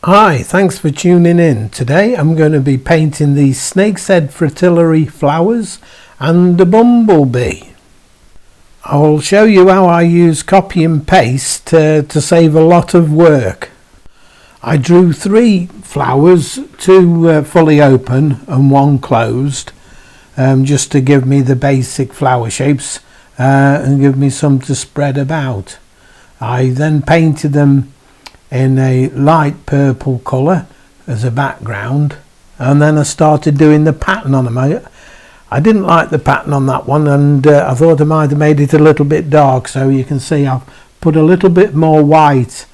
Hi, thanks for tuning in. Today I'm going to be painting these snake's head fritillary flowers and a bumblebee. I will show you how I use copy and paste to save a lot of work. I drew 3 flowers, 2 fully open and 1 closed, just to give me the basic flower shapes and give me some to spread about. I then painted them in a light purple colour as a background, and then I started doing the pattern on them. I didn't like the pattern on that one, and I thought I might have made it a little bit dark, so you can see I've put a little bit more white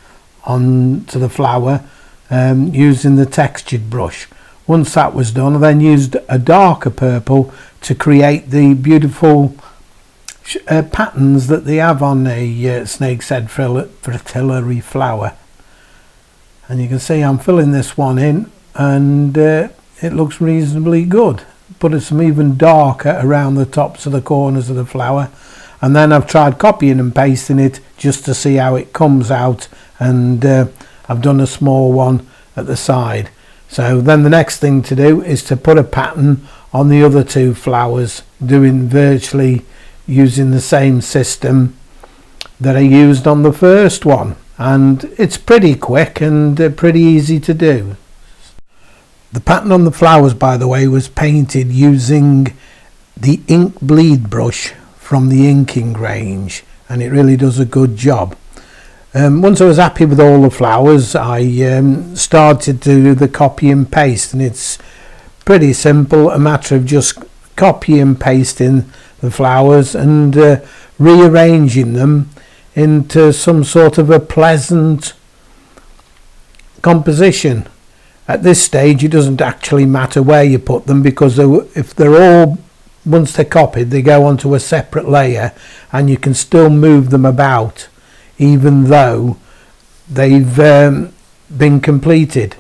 onto the flower using the textured brush. Once that was done, I then used a darker purple to create the beautiful patterns that they have on a snake's head fritillary flower. And you can see I'm filling this one in, and it looks reasonably good. Put some even darker around the tops of the corners of the flower, and then I've tried copying and pasting it just to see how it comes out, and I've done a small one at the side. So then the next thing to do is to put a pattern on the other 2 flowers, doing virtually using the same system that I used on the first one. And it's pretty quick and pretty easy to do. The pattern on the flowers, by the way, was painted using the ink bleed brush from the inking range, and it really does a good job. Once I was happy with all the flowers, I started to do the copy and paste, and it's pretty simple, a matter of just copy and pasting the flowers and rearranging them into some sort of a pleasant composition. At this stage it doesn't actually matter where you put them, because if they're all, once they're copied, they go onto a separate layer and you can still move them about even though they've been completed.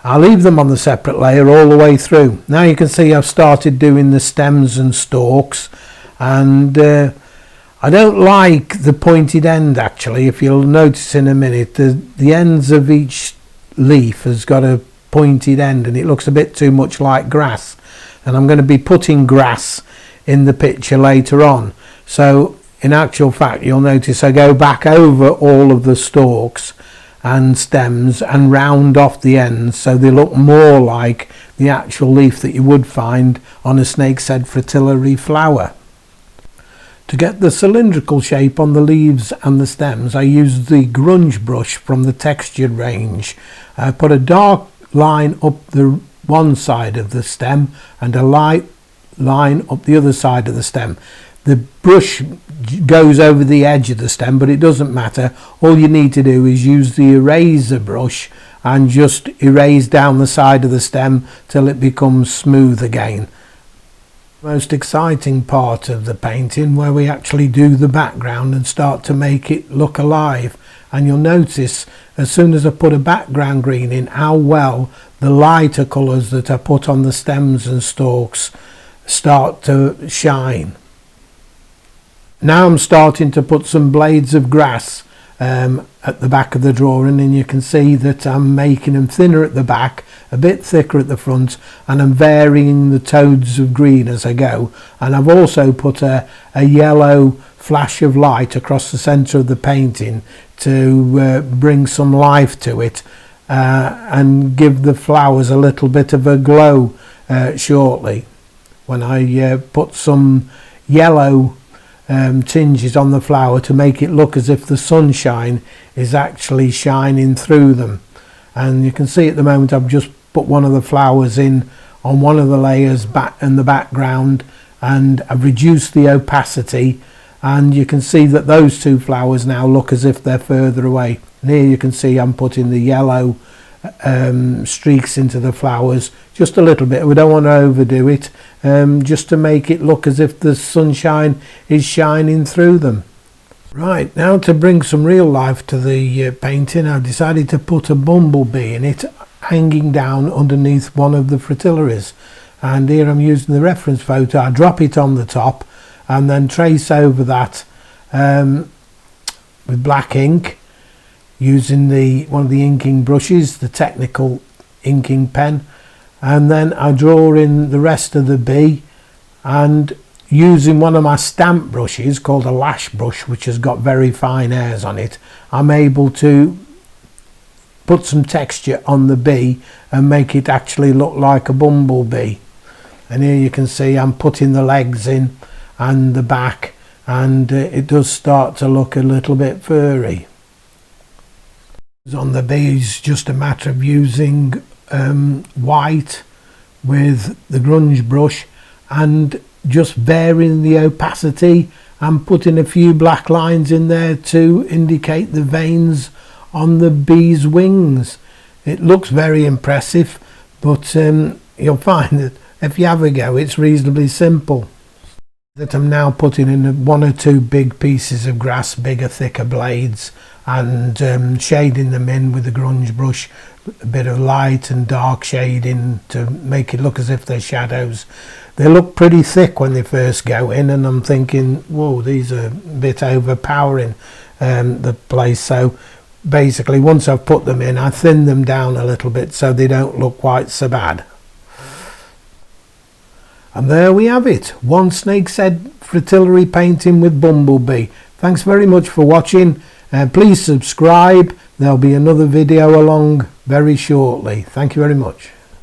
I'll leave them on the separate layer all the way through. Now you can see I've started doing the stems and stalks, and I don't like the pointed end actually. If you'll notice in a minute, the ends of each leaf has got a pointed end, and it looks a bit too much like grass, and I'm going to be putting grass in the picture later on. So in actual fact, you'll notice I go back over all of the stalks and stems and round off the ends so they look more like the actual leaf that you would find on a snake's head fritillary flower. To get the cylindrical shape on the leaves and the stems, I used the grunge brush from the textured range. I put a dark line up the one side of the stem and a light line up the other side of the stem. The brush goes over the edge of the stem, but it doesn't matter. All you need to do is use the eraser brush and just erase down the side of the stem till it becomes smooth again. Most exciting part of the painting, where we actually do the background and start to make it look alive. And you'll notice as soon as I put a background green in, how well the lighter colours that I put on the stems and stalks start to shine. Now I'm starting to put some blades of grass at the back of the drawing, and you can see that I'm making them thinner at the back, a bit thicker at the front, and I'm varying the tones of green as I go. And I've also put a yellow flash of light across the centre of the painting to bring some life to it and give the flowers a little bit of a glow shortly, when I put some yellow tinges on the flower to make it look as if the sunshine is actually shining through them. And you can see at the moment I've just put one of the flowers in on one of the layers back in the background, and I've reduced the opacity, and you can see that those 2 flowers now look as if they're further away. And here you can see I'm putting the yellow streaks into the flowers just a little bit. We don't want to overdo it, just to make it look as if the sunshine is shining through them. Right, now to bring some real life to the painting, I've decided to put a bumblebee in it, hanging down underneath one of the fritillaries. And here I'm using the reference photo. I drop it on the top and then trace over that with black ink using one of the inking brushes, the technical inking pen, and then I draw in the rest of the bee, and using one of my stamp brushes called a lash brush, which has got very fine hairs on it, I'm able to put some texture on the bee and make it actually look like a bumblebee. And here you can see I'm putting the legs in and the back, and it does start to look a little bit furry. On the bee is just a matter of using white with the grunge brush and just varying the opacity and putting a few black lines in there to indicate the veins on the bee's wings. It looks very impressive, but you'll find that if you have a go, it's reasonably simple. That I'm now putting in 1 or 2 big pieces of grass, bigger, thicker blades, and shading them in with the grunge brush, a bit of light and dark shading to make it look as if they're shadows. They look pretty thick when they first go in, and I'm thinking, whoa, these are a bit overpowering the place. So basically, once I've put them in, I thin them down a little bit so they don't look quite so bad. And there we have it, one snake's head fritillary painting with bumblebee. Thanks very much for watching. Please subscribe. There'll be another video along very shortly. Thank you very much.